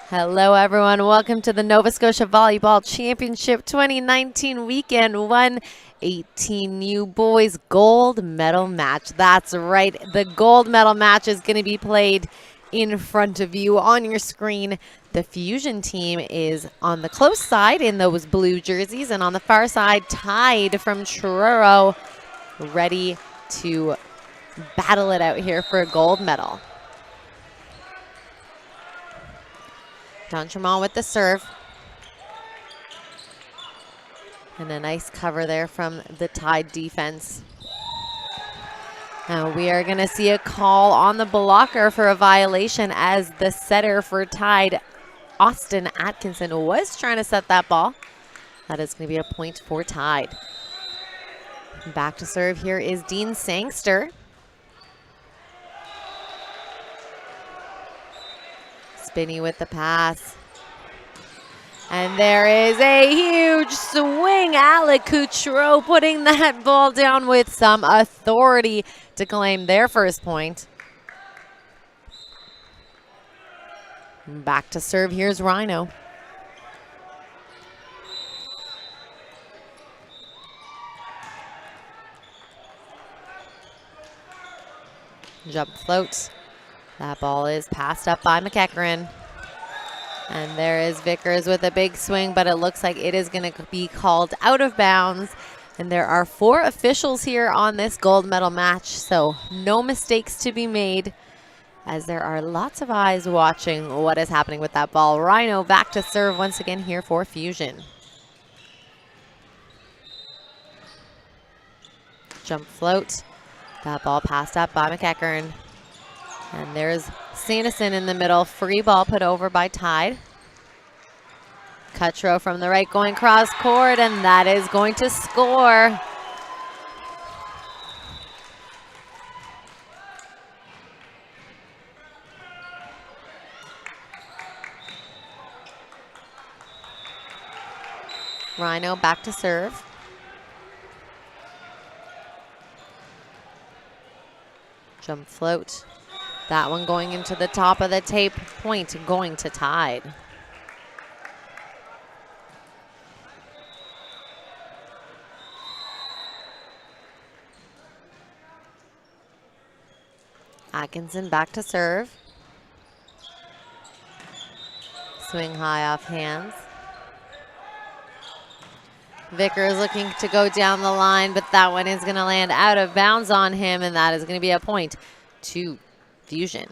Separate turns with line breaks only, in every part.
Hello everyone, welcome to the Nova Scotia Volleyball Championship 2019 Weekend 118U Boys Gold Medal Match. That's right, the gold medal match is going to be played in front of you on your screen. The Fusion team is on the close side in those blue jerseys, and on the far side, Tide from Truro, ready to battle it out here for a gold medal. D'Entremont with the serve. And a nice cover there from the Tide defense. Now we are going to see a call on the blocker for a violation as the setter for Tide, Austin Atkinson, was trying to set that ball. That is going to be a point for Tide. Back to serve here is Dean Sangster. Spinney with the pass. And there is a huge swing. Alec Coutreau putting that ball down with some authority to claim their first point. Back to serve, here's Rhino. Jump float. That ball is passed up by McEachran. And there is Vickers with a big swing, but it looks like it is going to be called out of bounds. And there are 4 officials here on this gold medal match, so no mistakes to be made, as there are lots of eyes watching what is happening with that ball. Rhino back to serve once again here for Fusion. Jump float. That ball passed up by McEachran. And there's Sanderson in the middle. Free ball put over by Tide. Coutreau from the right going cross court, and that is going to score. Rhino back to serve. Jump float. That one going into the top of the tape, point going to Tide. Atkinson back to serve. Swing high off hands. Vickers looking to go down the line, but that one is going to land out of bounds on him, and that is going to be a point to Fusion.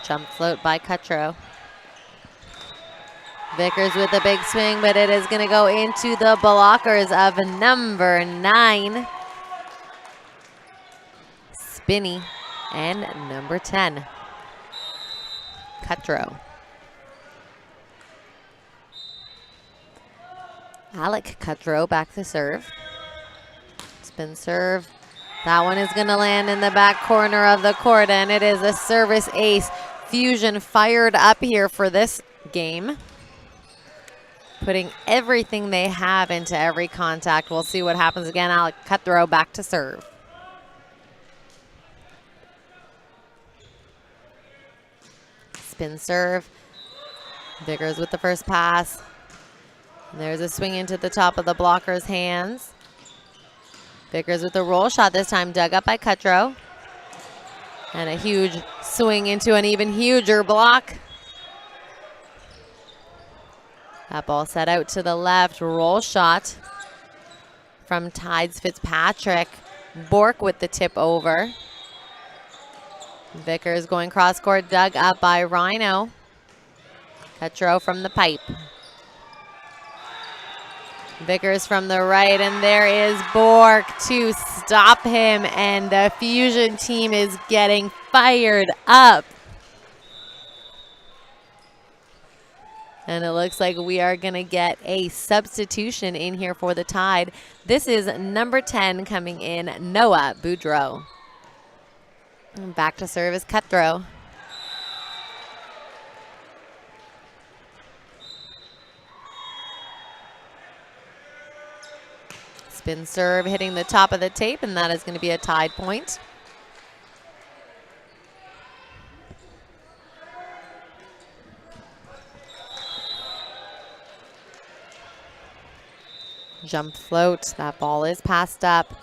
Jump float by Coutreau. Vickers with a big swing, but it is going to go into the blockers of number 9. Spinney and number 10. Coutreau. Alec Coutreau back to serve. Spin serve. That one is going to land in the back corner of the court, and it is a service ace. Fusion fired up here for this game, putting everything they have into every contact. We'll see what happens again. Alec Coutreau back to serve. Spin serve. Vickers with the first pass. And there's a swing into the top of the blocker's hands. Vickers with a roll shot this time, dug up by Coutreau. And a huge swing into an even huger block. That ball set out to the left. Roll shot from Tide's Fitzpatrick. Bork with the tip over. Vickers going cross court, dug up by Rhino. Coutreau from the pipe. Vickers from the right, and there is Bork to stop him, and the Fusion team is getting fired up. And it looks like we are going to get a substitution in here for the Tide. This is number 10 coming in, Noah Boudreau. Back to serve is Coutreau. Spin serve hitting the top of the tape, and that is going to be a tied point. Jump float, that ball is passed up.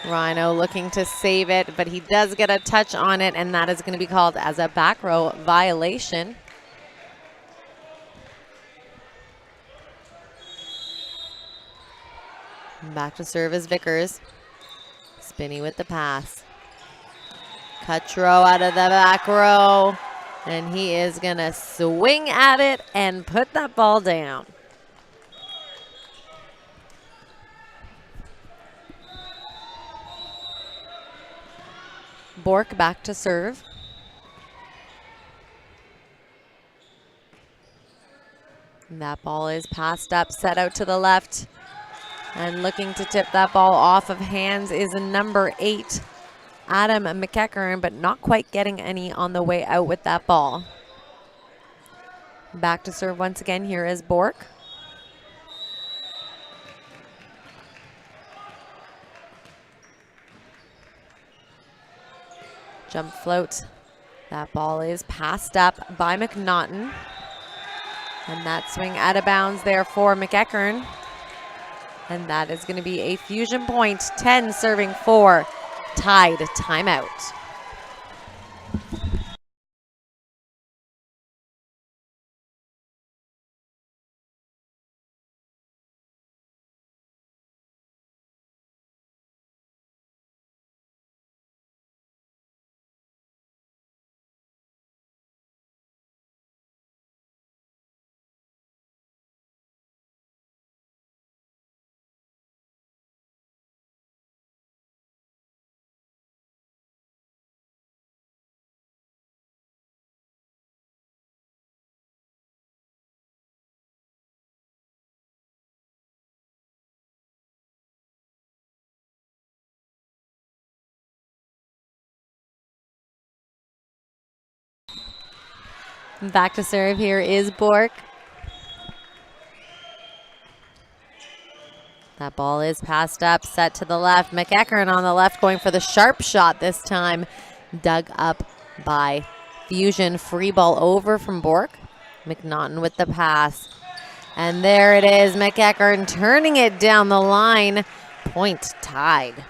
Rhino looking to save it, but he does get a touch on it, and that is going to be called as a back row violation. Back to serve is Vickers. Spinny with the pass. Cutro out of the back row, and he is going to swing at it and put that ball down. Bork back to serve. And that ball is passed up, set out to the left. And looking to tip that ball off of hands is number 8, Adam McEachern, but not quite getting any on the way out with that ball. Back to serve once again, here is Bork. Jump float. That ball is passed up by McNaughton. And that swing out of bounds there for McEachern. And that is going to be a fusion point. 10 serving 4. Tied timeout. Back to serve here is Bork. That ball is passed up, set to the left. McEachern on the left going for the sharp shot this time. Dug up by Fusion. Free ball over from Bork. McNaughton with the pass. And there it is, McEachern turning it down the line. Point tied.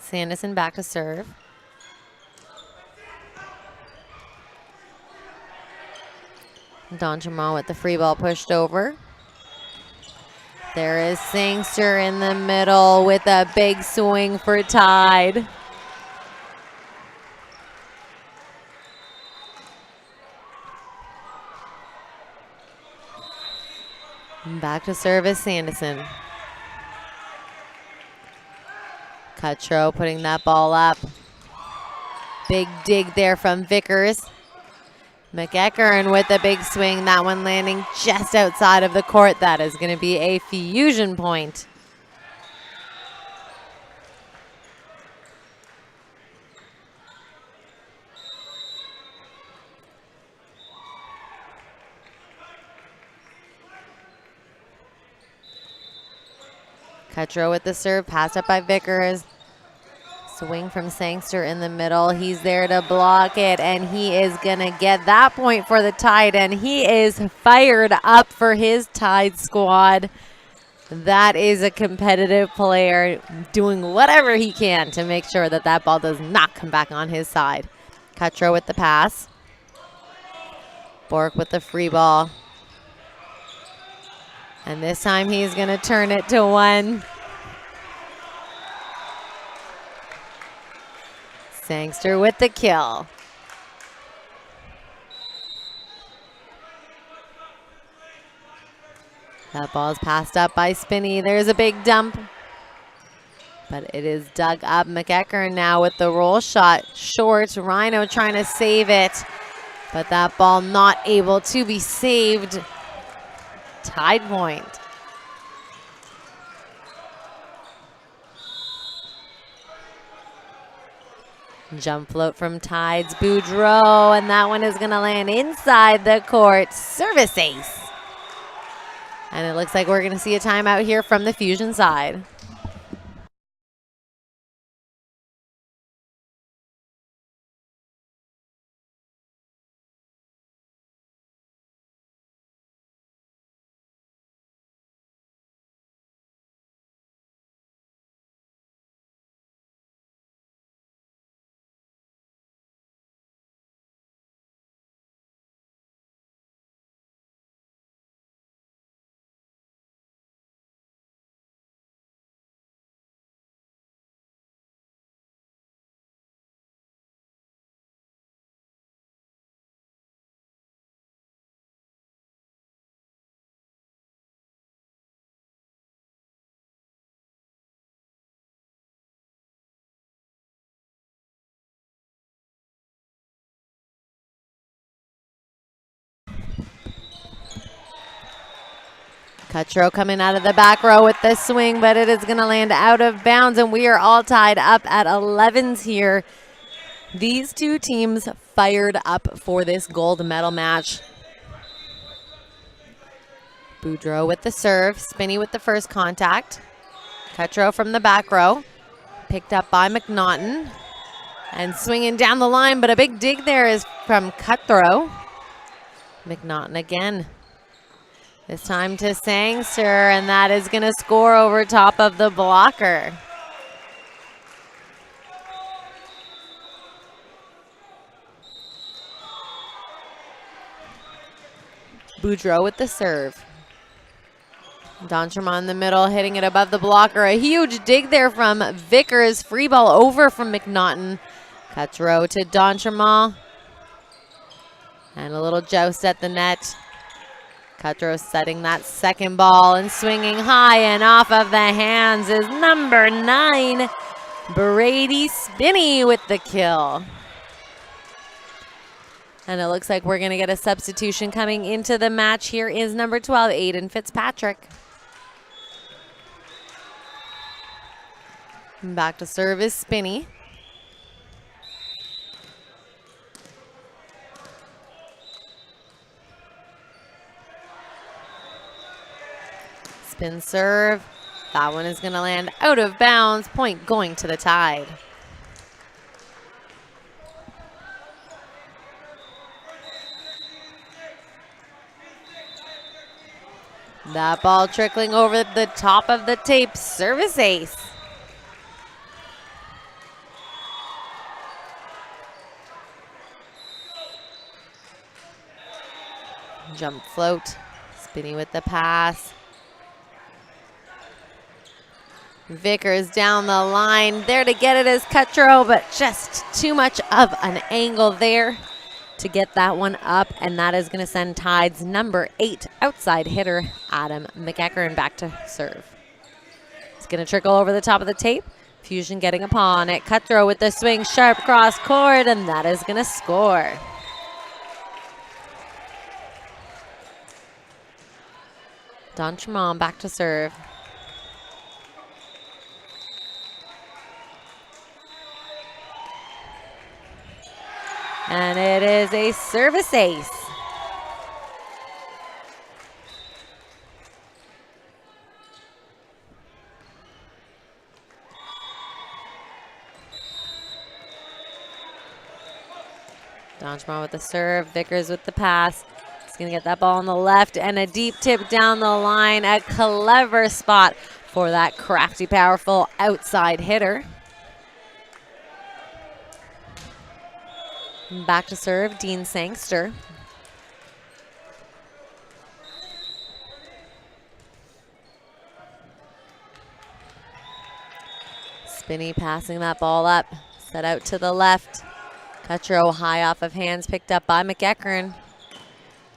Sanderson back to serve. D'Entremont with the free ball pushed over. There is Sangster in the middle with a big swing for tied. Back to serve is Sanderson. Cutro putting that ball up. Big dig there from Vickers. McEachern with a big swing. That one landing just outside of the court. That is going to be a fusion point. Cutro with the serve, passed up by Vickers. Swing from Sangster in the middle. He's there to block it, and he is going to get that point for the Tide, and he is fired up for his Tide squad. That is a competitive player doing whatever he can to make sure that that ball does not come back on his side. Cutro with the pass. Bork with the free ball. And this time he's going to turn it to one. Sangster with the kill. That ball is passed up by Spinney. There's a big dump. But it is dug up. McEachern now with the roll shot. Short. Rhino trying to save it. But that ball not able to be saved. Tide point. Jump float from Tides Boudreau, and that one is going to land inside the court. Service ace. And it looks like we're going to see a timeout here from the Fusion side. Cutro coming out of the back row with the swing, but it is going to land out of bounds, and we are all tied up at 11s here. These two teams fired up for this gold medal match. Boudreau with the serve, Spinney with the first contact. Cutro from the back row, picked up by McNaughton, and swinging down the line, but a big dig there is from Cutro. McNaughton again. This time to Sangster, and that is going to score over top of the blocker. Boudreau with the serve. D'Entremont in the middle, hitting it above the blocker. A huge dig there from Vickers. Free ball over from McNaughton. Cutro to D'Entremont. And a little joust at the net. Cutro setting that second ball and swinging high and off of the hands is number 9, Brady Spinney with the kill. And it looks like we're going to get a substitution coming into the match. Here is number 12, Aiden Fitzpatrick. Back to serve is Spinney. Spin serve. That one is going to land out of bounds. Point going to the Tide. That ball trickling over the top of the tape. Service ace. Jump float. Spinney with the pass. Vickers down the line. There to get it is Cutro, but just too much of an angle there to get that one up, and that is going to send Tide's number 8 outside hitter, Adam McEachern, back to serve. It's going to trickle over the top of the tape. Fusion getting upon it. Cutro with the swing, sharp cross court, and that is going to score. D'Entremont back to serve. And it is a service ace. D'Entremont with the serve, Vickers with the pass. He's going to get that ball on the left and a deep tip down the line. A clever spot for that crafty, powerful outside hitter. Back to serve, Dean Sangster. Spinney passing that ball up, set out to the left. Cutro high off of hands, picked up by McEachern.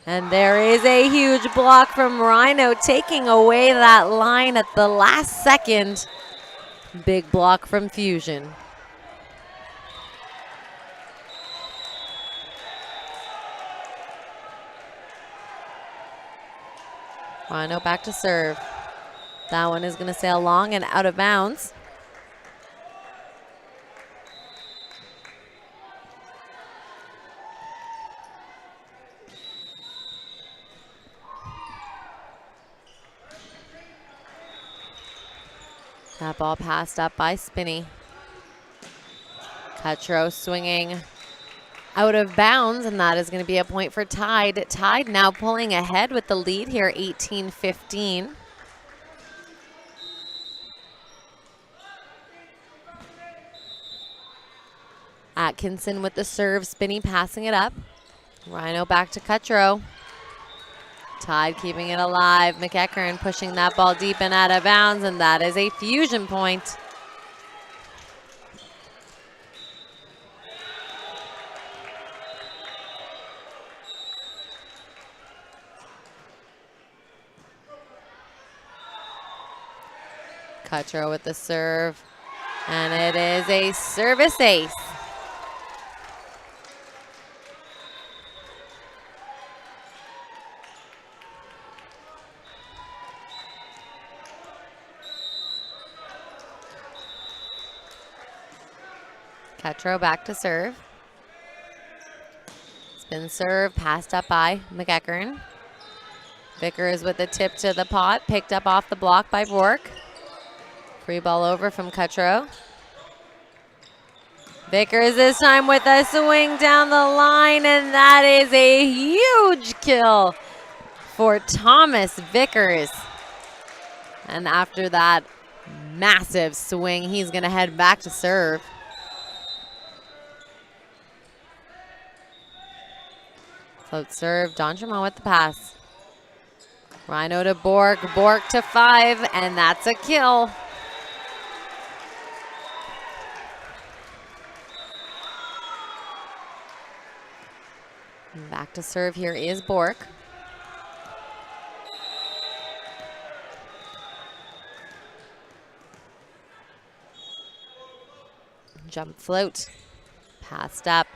And there is a huge block from Rhino, taking away that line at the last second. Big block from Fusion. Rhino back to serve. That one is going to sail long and out of bounds. That ball passed up by Spinney. Cutro swinging out of bounds, and that is going to be a point for Tide. Tide now pulling ahead with the lead here, 18-15. Atkinson with the serve, Spinney passing it up. Rhino back to Cutro. Tide keeping it alive. McEachern pushing that ball deep and out of bounds, and that is a fusion point. Cutro with the serve, and it is a service ace. Cutro back to serve. Spin serve, passed up by McEachern. Vickers with the tip to the pot, picked up off the block by Bork. Free ball over from Cutro. Vickers this time with a swing down the line, and that is a huge kill for Thomas Vickers. And after that massive swing, he's going to head back to serve. Float serve, D'Entremont with the pass. Rhino to Bork, Bork to 5, and that's a kill. Back to serve here is Bork. Jump float, passed up,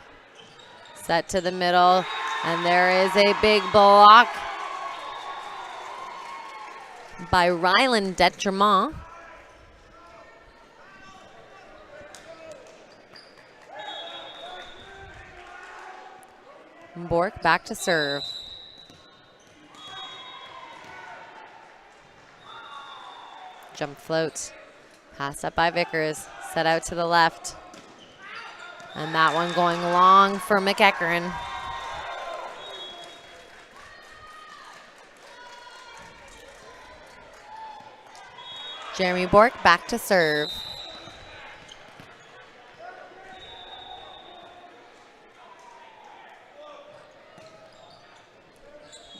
set to the middle, and there is a big block by Ryland D'Entremont. Bork back to serve. Jump float, pass up by Vickers, set out to the left. And that one going long for McEachern. Jeremy Bork back to serve.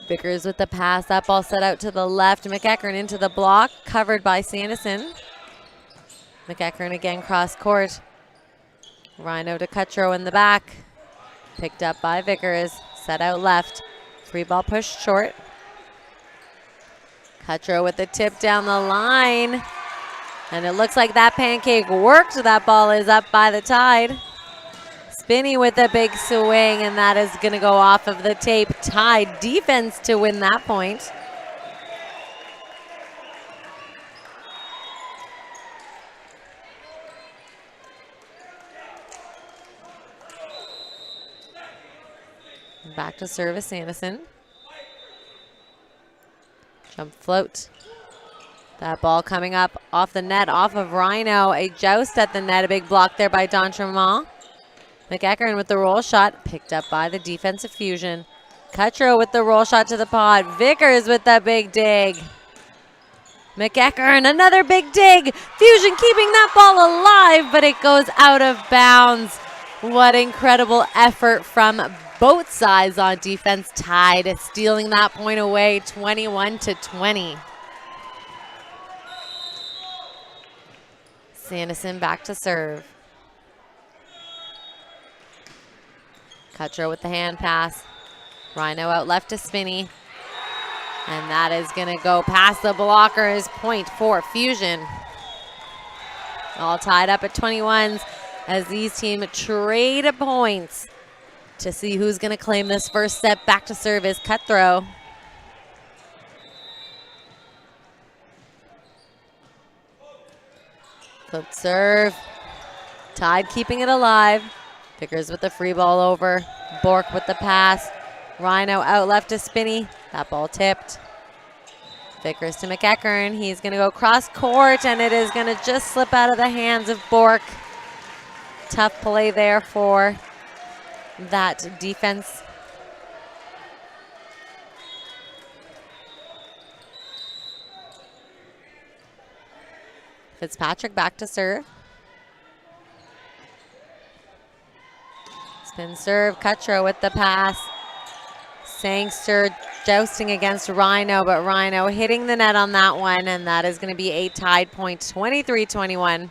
Vickers with the pass, that ball set out to the left. McEachern into the block, covered by Sanderson. McEachern again cross court. Rhino to Cutro in the back. Picked up by Vickers, set out left. Free ball pushed short. Cutro with the tip down the line. And it looks like that pancake worked. That ball is up by the Tide. Spinney with a big swing, and that is going to go off of the tape. Tide defense to win that point. Back to service, Anderson. Jump float. That ball coming up off the net, off of Rhino. A joust at the net, a big block there by D'Entremont. McEachern with the roll shot, picked up by the defensive fusion. Cutro with the roll shot to the pod. Vickers with that big dig. McEachern, another big dig. Fusion keeping that ball alive, but it goes out of bounds. What incredible effort from both sides on defense. Tide stealing that point away, 21-20. Sanderson back to serve. Cutro with the hand pass. Rhino out left to Spinney. And that is going to go past the blockers. Point for Fusion. All tied up at 21s as these teams trade points to see who's going to claim this first set. Back to service. Cut throw. Flip serve. Tide keeping it alive. Vickers with the free ball over. Bork with the pass. Rhino out left to Spinney. That ball tipped. Vickers to McEachern. He's going to go cross court, and it is going to just slip out of the hands of Bork. Tough play there for that defense. Fitzpatrick back to serve. Spin serve, Cutro with the pass. Sangster jousting against Rhino, but Rhino hitting the net on that one, and that is going to be a tied point, 23-21.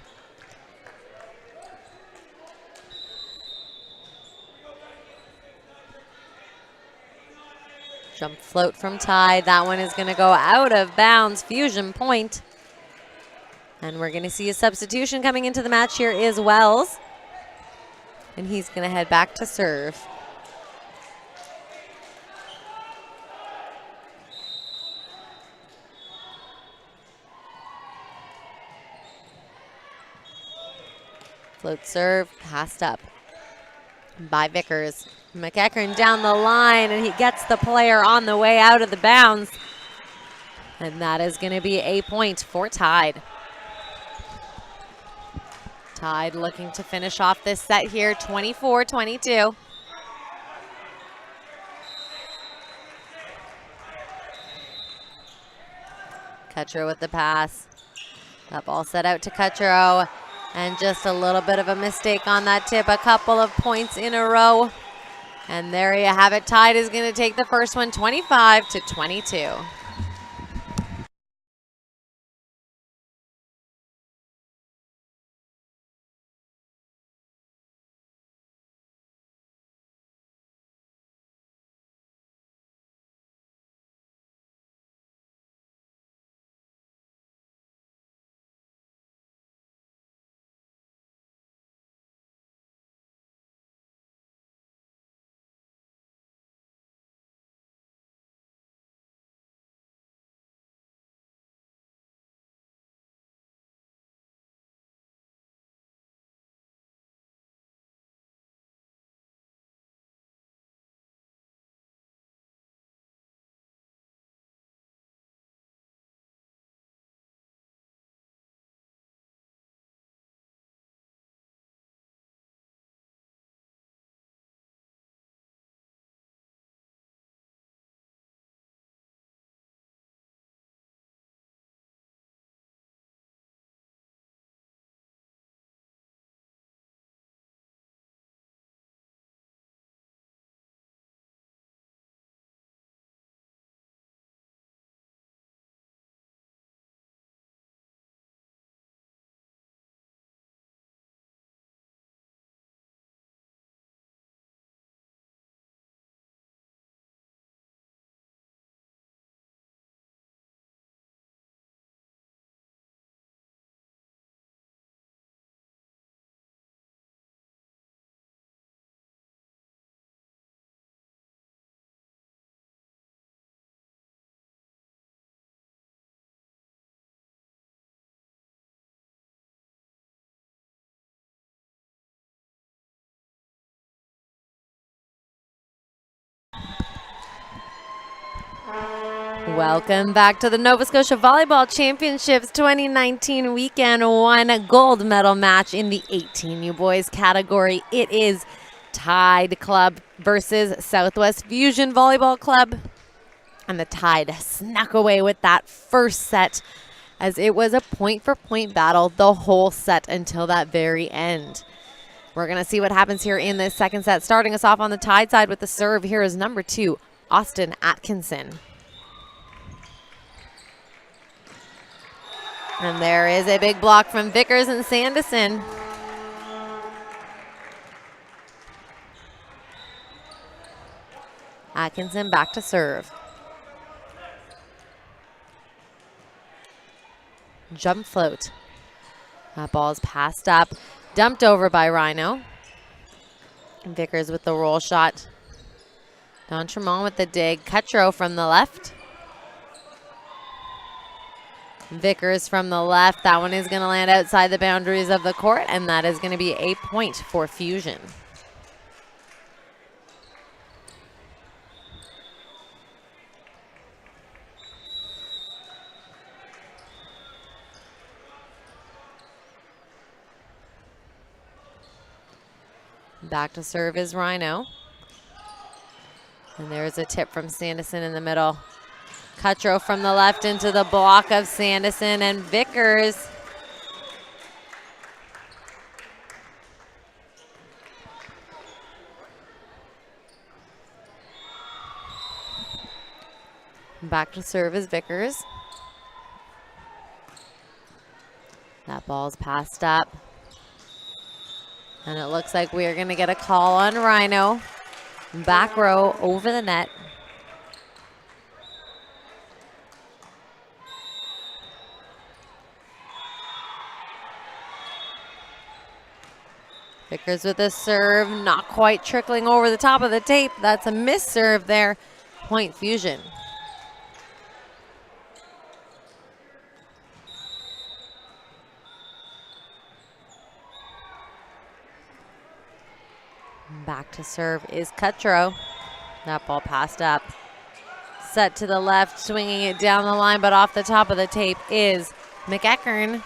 Jump float from Tide. That one is going to go out of bounds. Fusion point. And we're going to see a substitution coming into the match here is Wells. And he's going to head back to serve. Float serve, passed up by Vickers. McEachern down the line, and he gets the player on the way out of the bounds. And that is going to be a point for Tide. Tide looking to finish off this set here, 24-22. Cutro with the pass. That ball set out to Cutro. And just a little bit of a mistake on that tip. A couple of points in a row. And there you have it. Tide is going to take the first one, 25-22. Welcome back to the Nova Scotia Volleyball Championships 2019 weekend one gold medal match in the 18U boys category. It is Tide Club versus Southwest Fusion Volleyball Club. And the Tide snuck away with that first set as it was a point-for-point battle the whole set until that very end. We're going to see what happens here in this second set. Starting us off on the Tide side with the serve, here is number 2, Austin Atkinson. And there is a big block from Vickers and Sandison. Atkinson back to serve. Jump float. That ball is passed up, dumped over by Rhino. And Vickers with the roll shot. D'Entremont with the dig. Cutro from the left. Vickers from the left. That one is going to land outside the boundaries of the court, and that is going to be a point for Fusion. Back to serve is Rhino. And there's a tip from Sanderson in the middle. Cutro from the left into the block of Sanderson and Vickers. Back to serve is Vickers. That ball's passed up. And it looks like we are going to get a call on Rhino. Back row over the net. Vickers with a serve, not quite trickling over the top of the tape. That's a missed serve there. Point Fusion. Back to serve is Cutro. That ball passed up. Set to the left, swinging it down the line, but off the top of the tape is McEachern.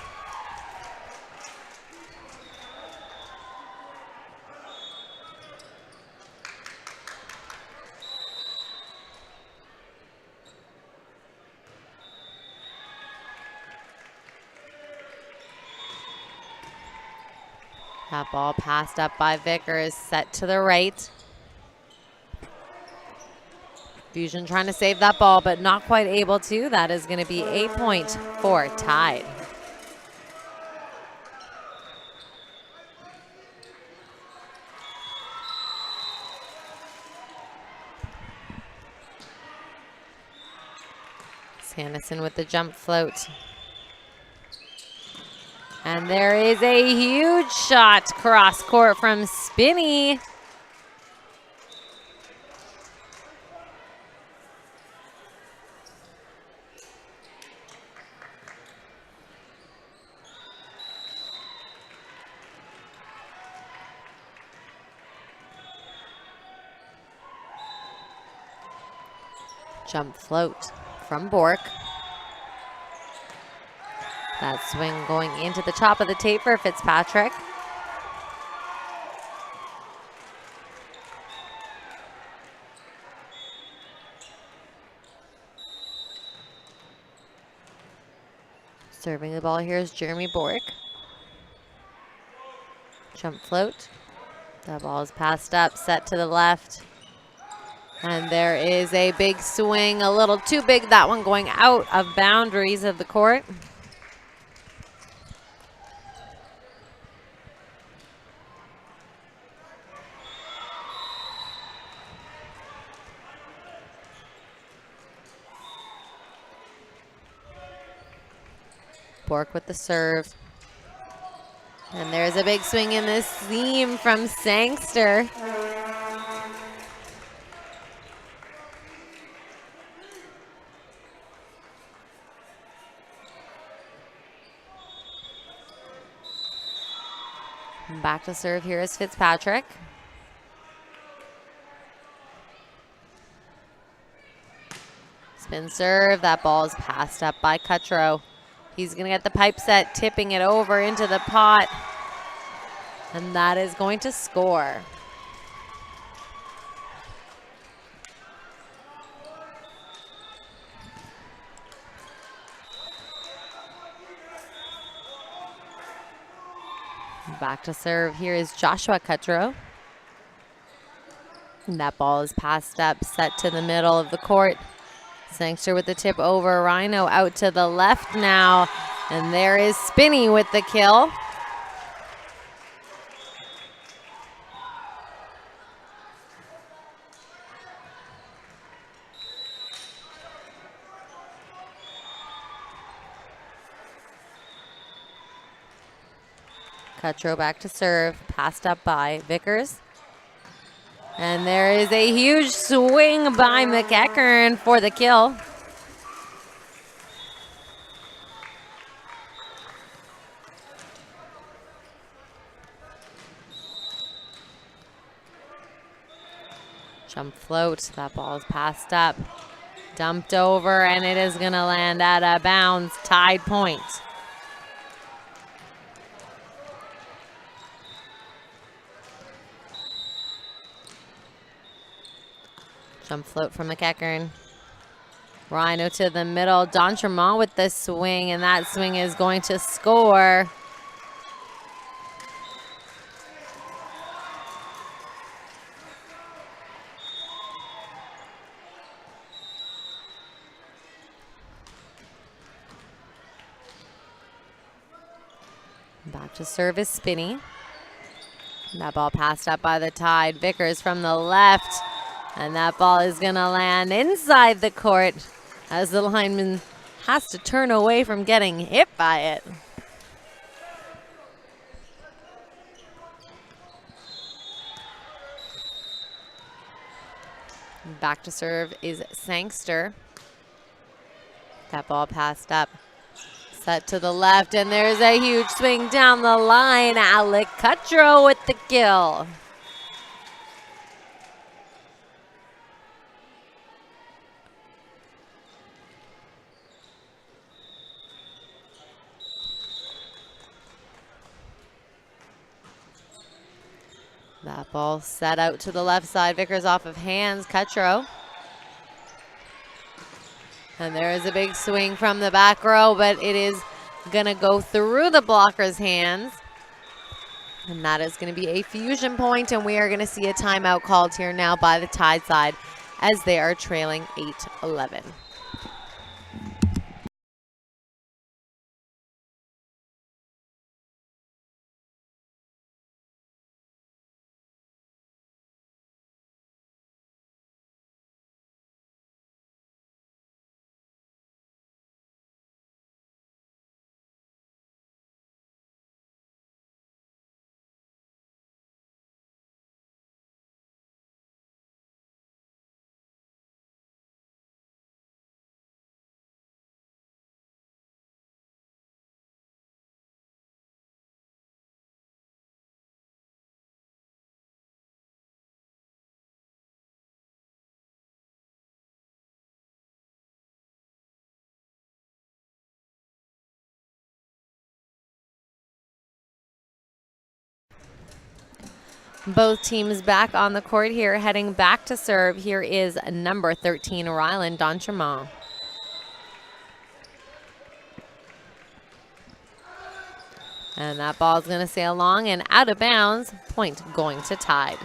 That ball passed up by Vickers, set to the right. Fusion trying to save that ball, but not quite able to. That is going to be a point for Tide. Sanderson with the jump float. And there is a huge shot cross court from Spinney. Jump float from Bork. That swing going into the top of the tape for Fitzpatrick. Serving the ball here is Jeremy Bork. Jump float. That ball is passed up, set to the left. And there is a big swing, a little too big, that one going out of boundaries of the court. Bork with the serve. And there's a big swing in this seam from Sangster. Back to serve here is Fitzpatrick. Spin serve, that ball is passed up by Cutro. He's gonna get the pipe set, tipping it over into the pot. And that is going to score. Back to serve here is Joshua Cutro. And that ball is passed up, set to the middle of the court. Sangster with the tip over. Rhino out to the left now. And there is Spinney with the kill. Cutro back to serve, passed up by Vickers. And there is a huge swing by McEachern for the kill. Jump float, that ball is passed up, dumped over, and it is gonna land out of bounds, tied point. Jump float from McEachern. Rhino to the middle. D'Entremont with the swing, and that swing is going to score. Back to serve is Spinney. That ball passed up by the Tide. Vickers from the left. And that ball is going to land inside the court as the lineman has to turn away from getting hit by it. Back to serve is Sangster. That ball passed up. Set to the left, and there's a huge swing down the line. Alec Cutro with the kill. That ball set out to the left side. Vickers off of hands. Cutro. And there is a big swing from the back row, but it is going to go through the blocker's hands. And that is going to be a fusion point, and we are going to see a timeout called here now by the Tide side as they are trailing 8-11. Both teams back on the court here, heading back to serve. Here is number 13, Ryland D'Entremont. And that ball is going to sail long and out of bounds. Point going to Tide.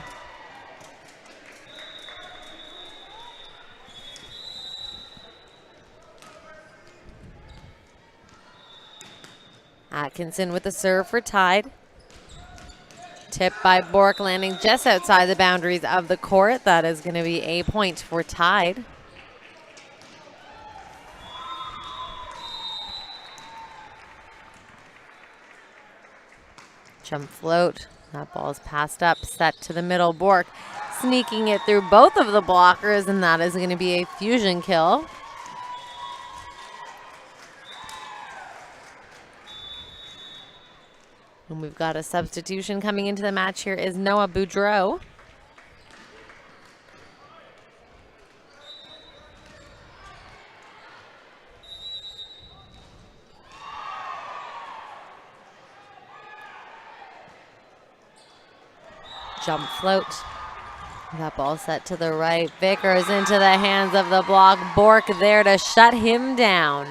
Atkinson with the serve for Tide. Tip by Bork, landing just outside the boundaries of the court. That is going to be a point for Tide. Jump float. That ball is passed up, set to the middle. Bork sneaking it through both of the blockers, and that is going to be a fusion kill. And we've got a substitution coming into the match. Here is Noah Boudreau. Jump float. That ball set to the right. Vickers into the hands of the block. Bork there to shut him down.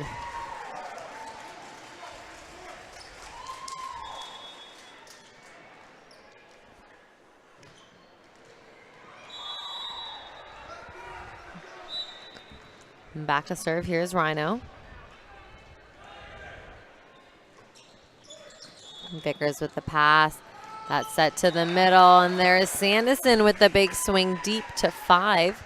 Back to serve. Here's Rhino. Vickers with the pass. That's set to the middle, and there is Sanderson with the big swing deep to 5.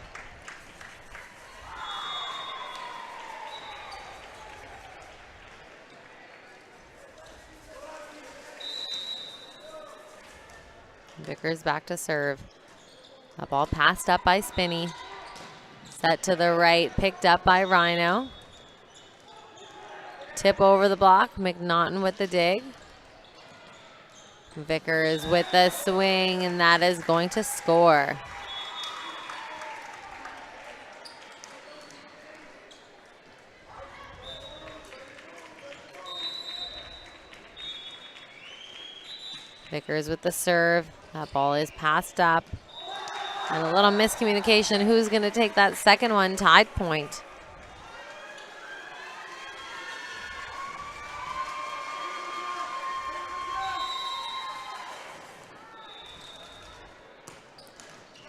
Vickers back to serve. A ball passed up by Spinney. Set to the right, picked up by Rhino. Tip over the block, McNaughton with the dig. Vickers with the swing, and that is going to score. Vickers with the serve. That ball is passed up. And a little miscommunication. Who's going to take that second one? Tied point.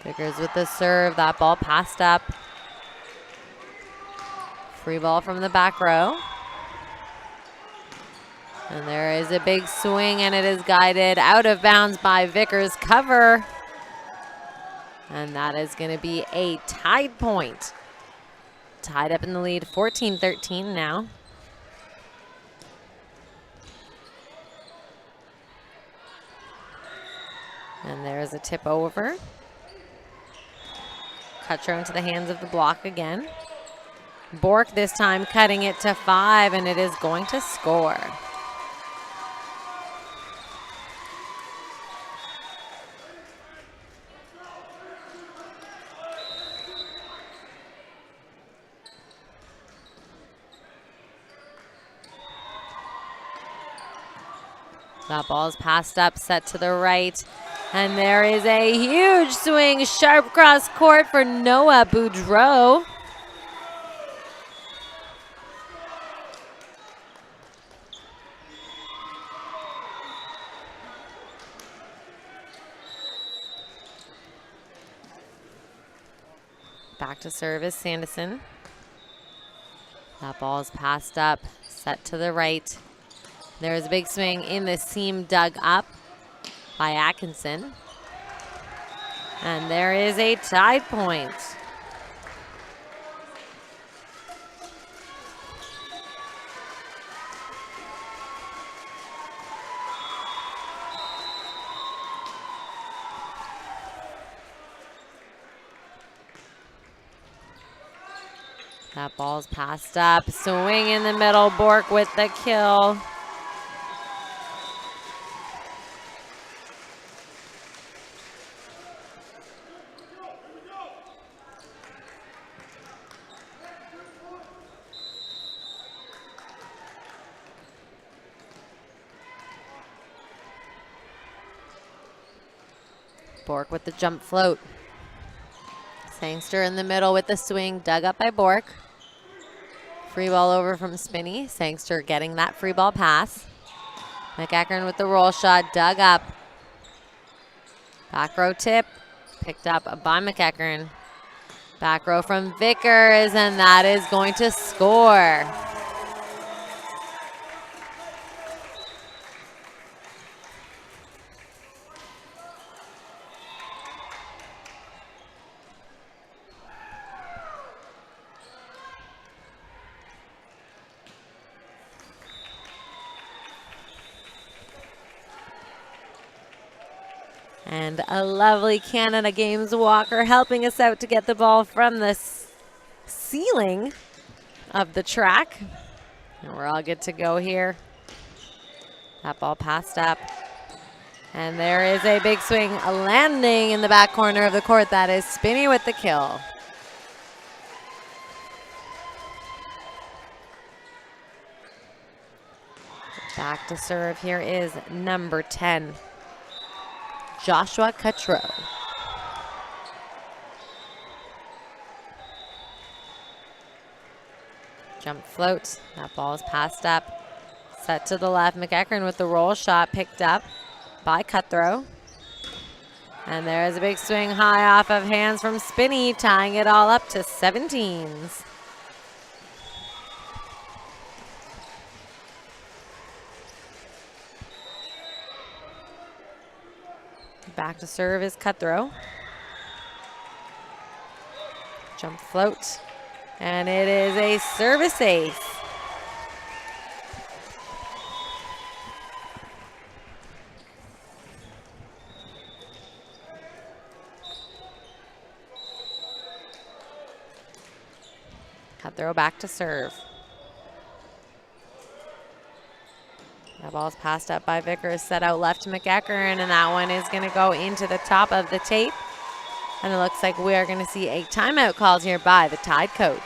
Vickers with the serve. That ball passed up. Free ball from the back row. And there is a big swing, and it is guided out of bounds by Vickers. Cover. And that is going to be a tied point. Tied up in the lead, 14-13 now. And there's a tip over. Cutro into the hands of the block again. Bork this time cutting it to 5, and it is going to score. That ball is passed up, set to the right. And there is a huge swing, sharp cross court for Noah Boudreau. Back to service, Sanderson. That ball is passed up, set to the right. There's a big swing in the seam, dug up by Atkinson. And there is a tied point. That ball's passed up, swing in the middle, Bork with the kill. Bork with the jump float. Sangster in the middle with the swing, dug up by Bork. Free ball over from Spinney. Sangster getting that free ball pass. McEachern with the roll shot, dug up. Back row tip, picked up by McEachern. Back row from Vickers, and that is going to score. And a lovely Canada Games Walker helping us out to get the ball from the ceiling of the track. And we're all good to go here. That ball passed up. And there is a big swing landing in the back corner of the court. That is Spinney with the kill. Back to serve here is number 10. Joshua Cutro. Jump float. That ball is passed up. Set to the left. McEachern with the roll shot picked up by Cutthrow. And there is a big swing high off of hands from Spinney, tying it all up to 17s. Back to serve is Cutthrow. Jump float. And it is a service ace. Cutthrow back to serve. That ball's passed up by Vickers, set out left to McEachern, and that one is going to go into the top of the tape. And it looks like we are going to see a timeout called here by the Tide coach.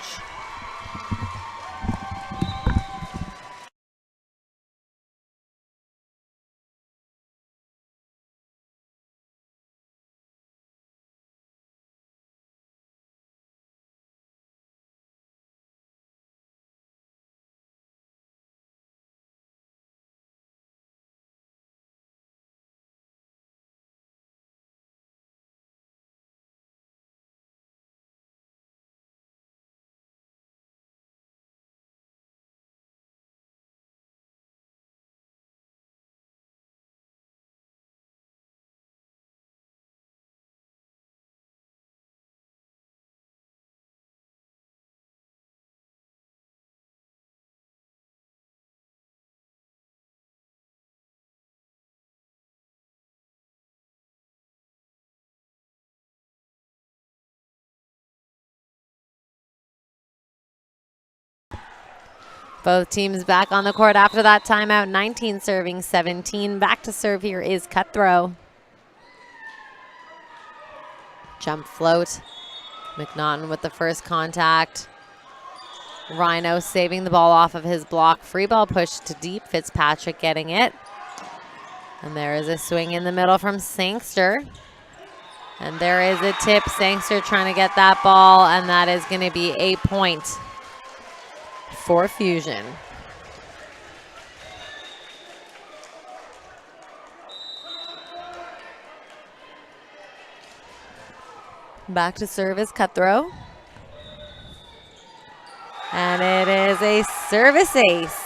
Both teams back on the court after that timeout. 19 serving 17. Back to serve here is Cutthrow. Jump float. McNaughton with the first contact. Rhino saving the ball off of his block. Free ball push to deep. Fitzpatrick getting it. And there is a swing in the middle from Sangster. And there is a tip. Sangster trying to get that ball, and that is going to be a point for Fusion. Back to serve is Cutthrow. And it is a service ace.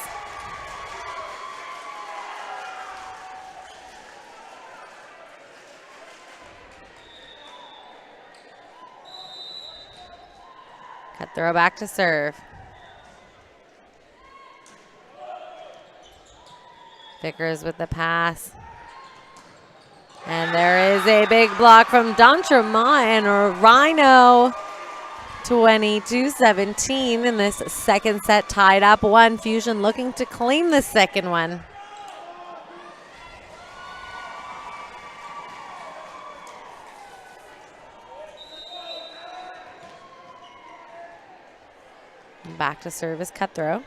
Cutthrow back to serve. Vickers with the pass. And there is a big block from D'Entremont, and Rhino 22-17 in this second set, tied up 1. Fusion looking to claim the second one. Back to serve is Cutthrow.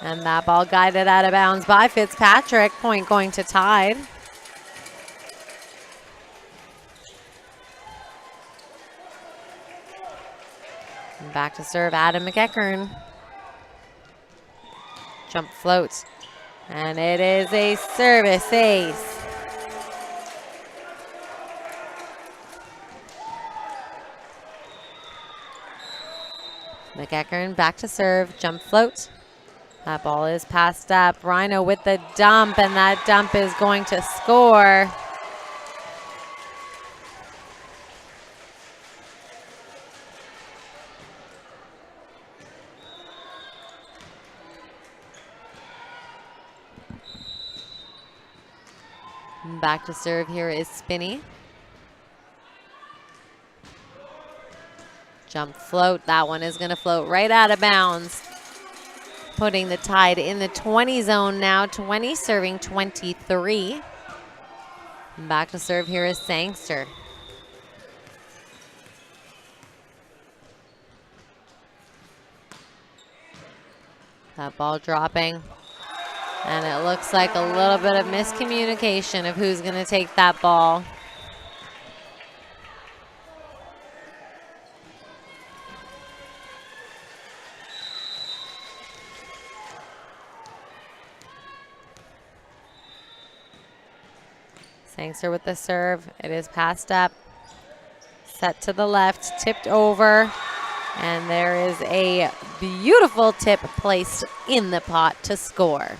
And that ball guided out of bounds by Fitzpatrick. Point going to Tide. And back to serve Adam McEachern. Jump floats. And it is a service ace. McEachern back to serve. Jump float. That ball is passed up. Rhino with the dump, and that dump is going to score. Back to serve here is Spinney. Jump float. That one is going to float right out of bounds, putting the Tide in the 20 zone now. 20 serving 23. Back to serve here is Sangster. That ball dropping. And it looks like a little bit of miscommunication of who's going to take that ball. Sangster with the serve. It is passed up. Set to the left, tipped over. And there is a beautiful tip placed in the pot to score.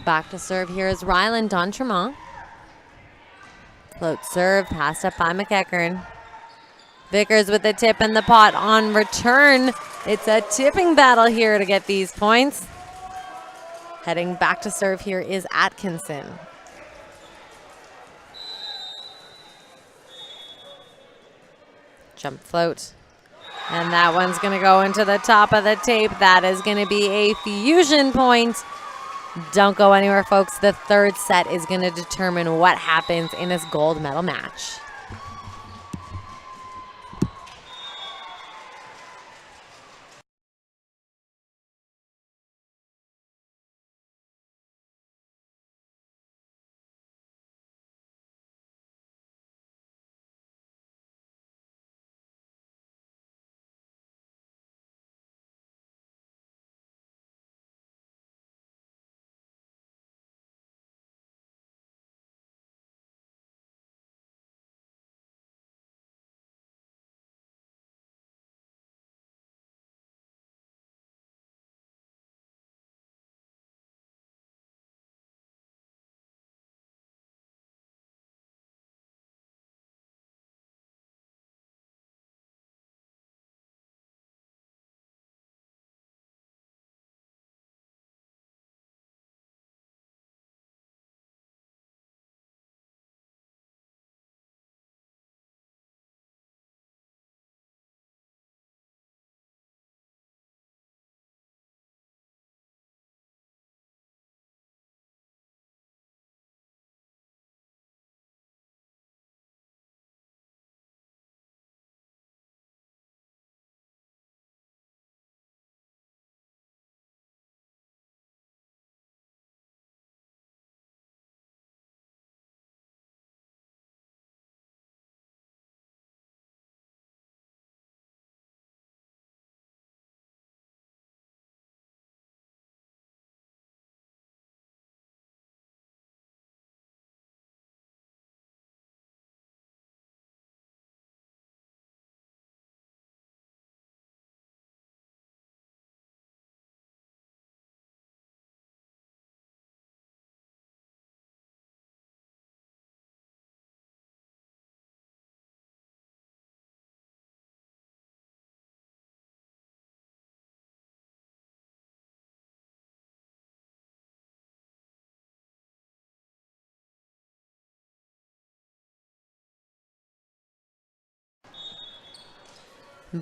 Back to serve here is Ryland D'Entremont. Float serve, passed up by McEachern. Vickers with the tip in the pot on return. It's a tipping battle here to get these points. Heading back to serve here is Atkinson. Jump float. And that one's going to go into the top of the tape. That is going to be a Fusion point. Don't go anywhere, folks. The third set is going to determine what happens in this gold medal match.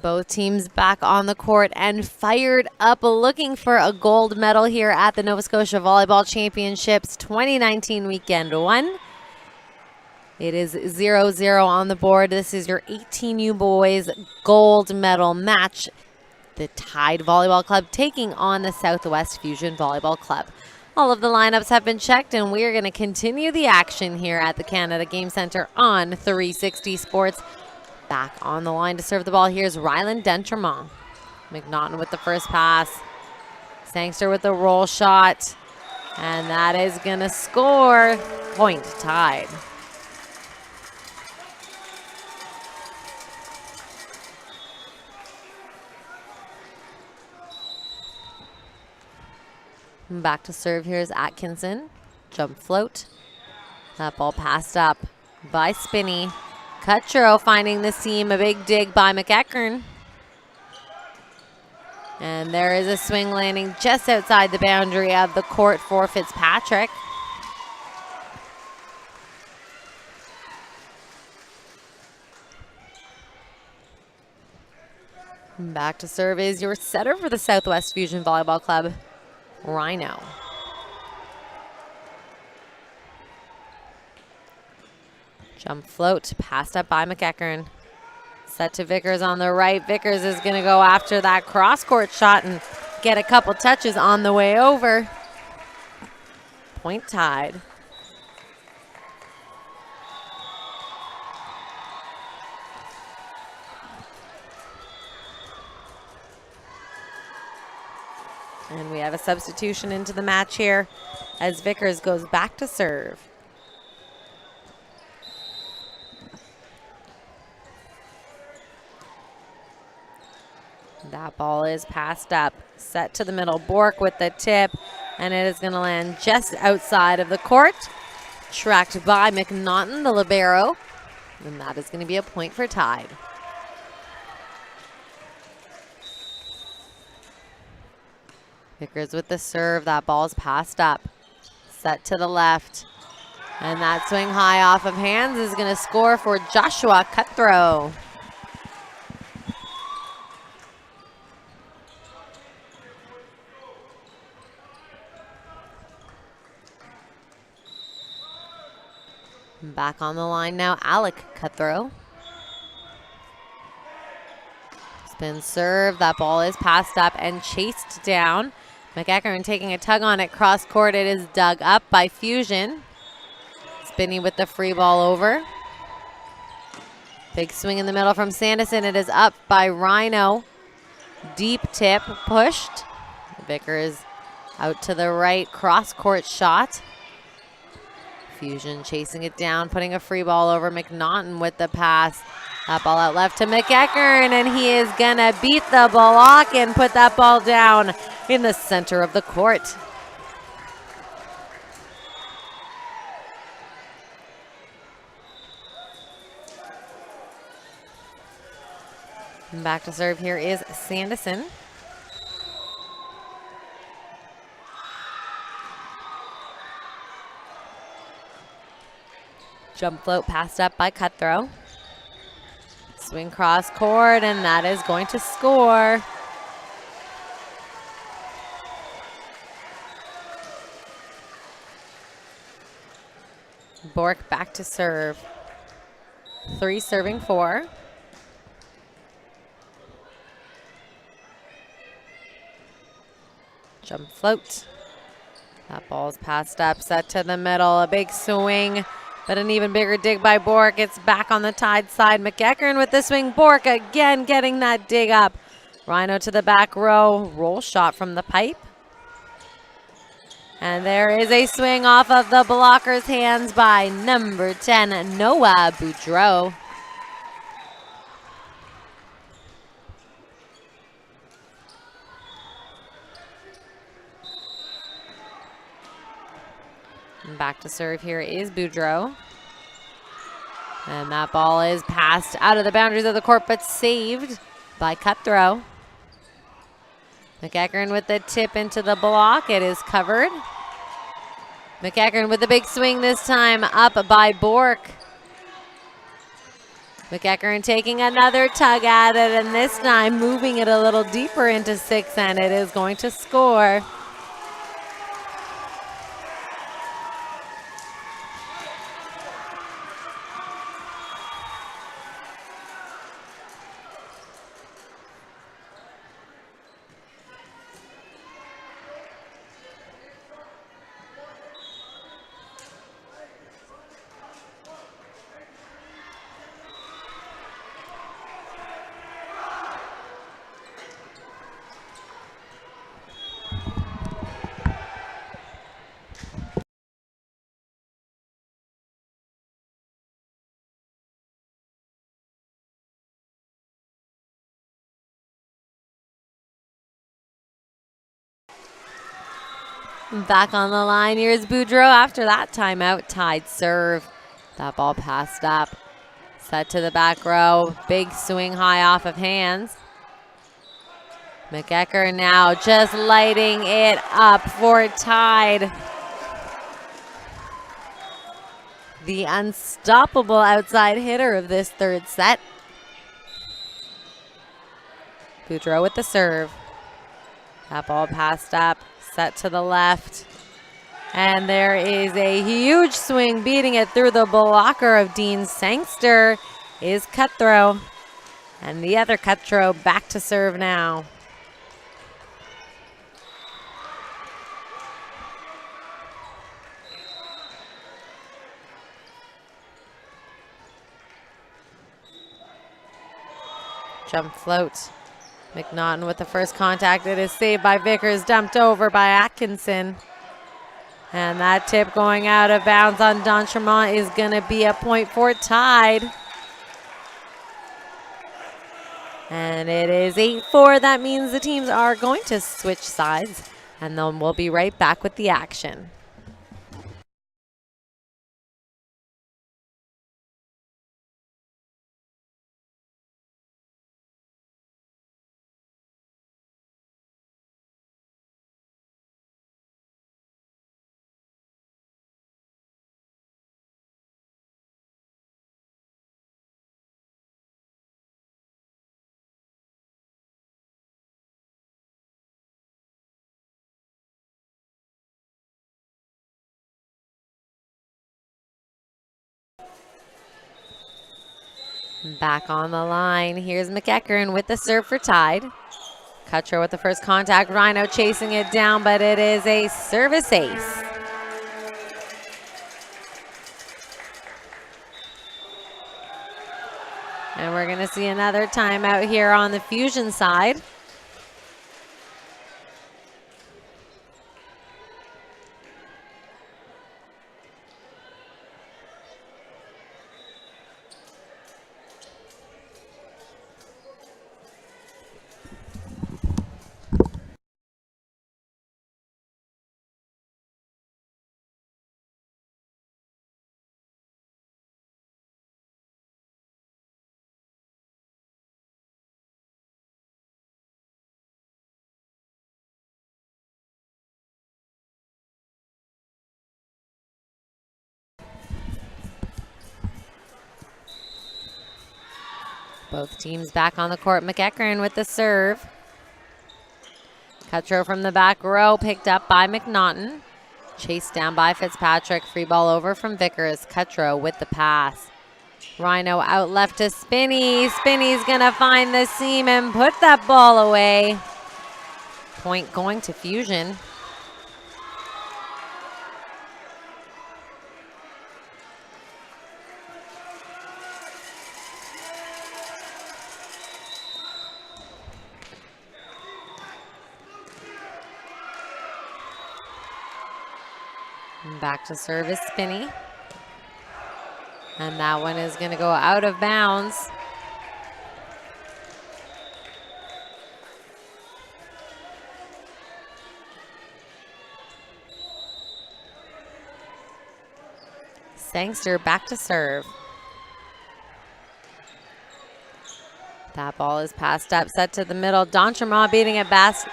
Both teams back on the court and fired up, looking for a gold medal here at the Nova Scotia Volleyball Championships 2019 Weekend 1. It is 0-0 on the board. This is your 18U boys gold medal match. The Tide Volleyball Club taking on the Southwest Fusion Volleyball Club. All of the lineups have been checked, and we are going to continue the action here at the Canada Game Centre on 360 Sports. Back on the line to serve the ball. Here's Ryland Dentremont. McNaughton with the first pass. Sangster with the roll shot. And that is going to score. Point Tide. Back to serve. Here's Atkinson. Jump float. That ball passed up by Spinney. Cutro finding the seam, a big dig by McEachern. And there is a swing landing just outside the boundary of the court for Fitzpatrick. Back to serve is your setter for the Southwest Fusion Volleyball Club, Rhino. Jump float, passed up by McEachern. Set to Vickers on the right. Vickers is going to go after that cross-court shot and get a couple touches on the way over. Point Tide. And we have a substitution into the match here as Vickers goes back to serve. That ball is passed up, set to the middle. Bork with the tip, and it is going to land just outside of the court. Tracked by McNaughton, the libero, and that is going to be a point for Tide. Vickers with the serve. That ball is passed up, set to the left, and that swing high off of hands is going to score for Joshua Cutthrow. Back on the line now, Alec Cutthrow. Spin serve. That ball is passed up and chased down. McEachern taking a tug on it cross court. It is dug up by Fusion. Spinney with the free ball over. Big swing in the middle from Sanderson. It is up by Rhino. Deep tip pushed. Vickers out to the right. Cross court shot. Fusion chasing it down, putting a free ball over. McNaughton with the pass. That ball out left to McEachern, and he is gonna beat the block and put that ball down in the center of the court. And back to serve here is Sanderson. Jump float passed up by Cutthrow. Swing cross court, and that is going to score. Bork back to serve. 3 serving 4. Jump float. That ball's passed up, set to the middle. A big swing, but an even bigger dig by Bork. It's back on the Tide side. McEachern with the swing. Bork again getting that dig up. Rhino to the back row. Roll shot from the pipe. And there is a swing off of the blocker's hands by number 10, Noah Boudreau. And back to serve here is Boudreau. And that ball is passed out of the boundaries of the court, but saved by Cutthrow. McEachern with the tip into the block. It is covered. McEachern with the big swing this time, up by Bork. McEachern taking another tug at it, and this time moving it a little deeper into 6, and it is going to score. Back on the line, here's Boudreau after that timeout. Tied serve. That ball passed up. Set to the back row. Big swing high off of hands. McEachern now just lighting it up for Tied. The unstoppable outside hitter of this third set. Boudreau with the serve. That ball passed up. Set to the left. And there is a huge swing beating it through the blocker of Dean Sangster is Cutthrow. And the other Cutthrow back to serve now. Jump float. McNaughton with the first contact. It is saved by Vickers, dumped over by Atkinson. And that tip going out of bounds on D'Entremont is going to be a point for Tied. And it is 8-4. That means the teams are going to switch sides. And then we'll be right back with the action. Back on the line, here's McEachern with the serve for Tied. Cutthrow with the first contact, Rhino chasing it down, but it is a service ace. And we're gonna see another timeout here on the Fusion side. Both teams back on the court. McEachern with the serve. Cutthrow from the back row, picked up by McNaughton. Chased down by Fitzpatrick. Free ball over from Vickers. Cutthrow with the pass. Rhino out left to Spinney. Spinney's gonna find the seam and put that ball away. Point going to Fusion. Back to service, Spinney. And that one is going to go out of bounds. Sangster back to serve. That ball is passed up, set to the middle. D'Entremont beating it past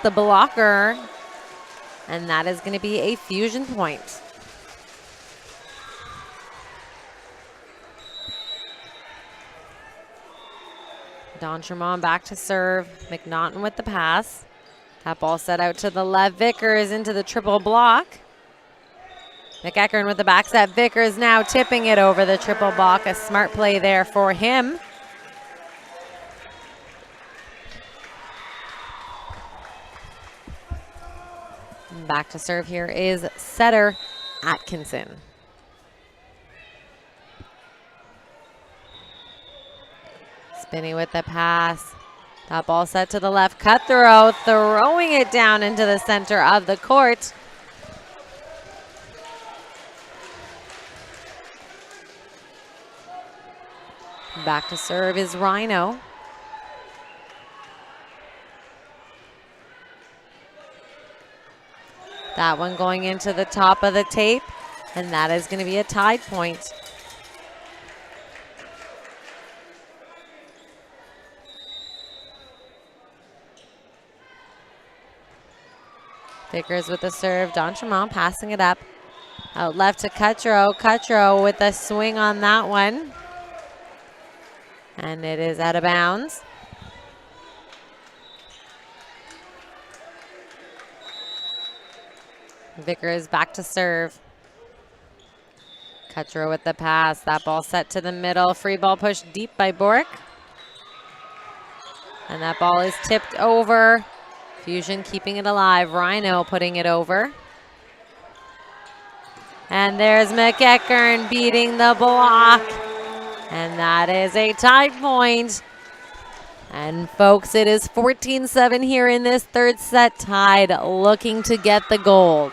the blocker. And that is going to be a Fusion point. D'Entremont back to serve. McNaughton with the pass. That ball set out to the left. Vickers into the triple block. McEachern with the back set. Vickers now tipping it over the triple block. A smart play there for him. Back to serve here is setter Atkinson. Spinney with the pass. That ball set to the left. Cutthrow throwing it down into the center of the court. Back to serve is Rhino. That one going into the top of the tape, and that is going to be a tied point. Vickers with the serve. D'Entremont passing it up. Out left to Cutthrow. Cutthrow with a swing on that one. And it is out of bounds. Vickers back to serve. Cutthrow with the pass. That ball set to the middle. Free ball pushed deep by Bork. And that ball is tipped over. Fusion keeping it alive. Rhino putting it over. And there's McEachern beating the block. And that is a tie point. And folks, it is 14-7 here in this third set. Tied, looking to get the gold.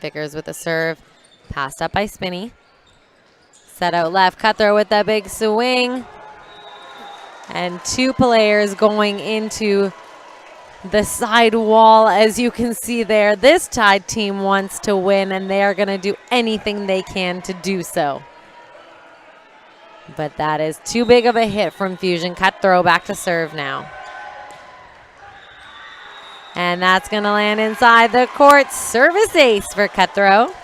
Vickers with the serve. Passed up by Spinney. Set out left. Cutthrow with that big swing. And two players going into the side wall, as you can see there. This tied team wants to win, and they are going to do anything they can to do so. But that is too big of a hit from Fusion. Cutthrow back to serve now. And that's going to land inside the court. Service ace for Cutthrow.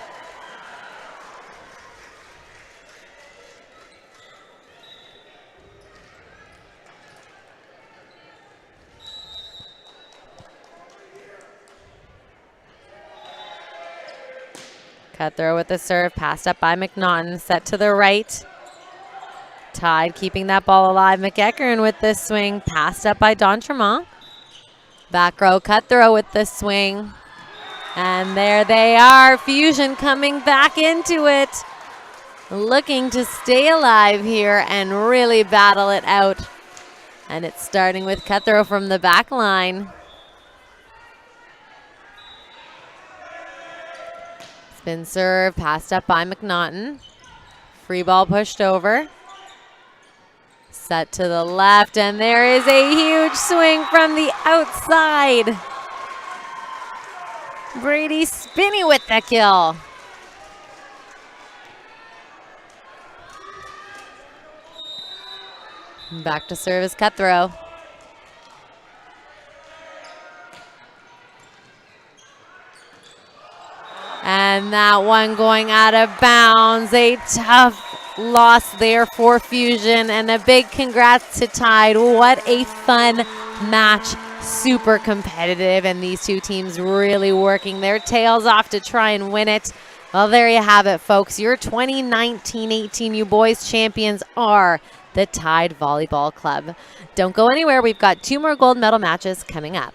Cutthrow with the serve, passed up by McNaughton, set to the right. Tied, keeping that ball alive. McEachern with this swing, passed up by D'Entremont. Back row, Cutthrow with the swing. And there they are, Fusion coming back into it. Looking to stay alive here and really battle it out. And it's starting with Cutthrow from the back line. Spin serve, passed up by McNaughton. Free ball pushed over. Set to the left, and there is a huge swing from the outside. Brady Spinney with the kill. Back to serve is Cutthrow. And that one going out of bounds. A tough loss there for Fusion, and a big congrats to Tide. What a fun match. Super competitive, and these two teams really working their tails off to try and win it. Well, there you have it, folks. Your 2019-18 U Boys champions are the Tide Volleyball Club. Don't go anywhere. We've got 2 more gold medal matches coming up.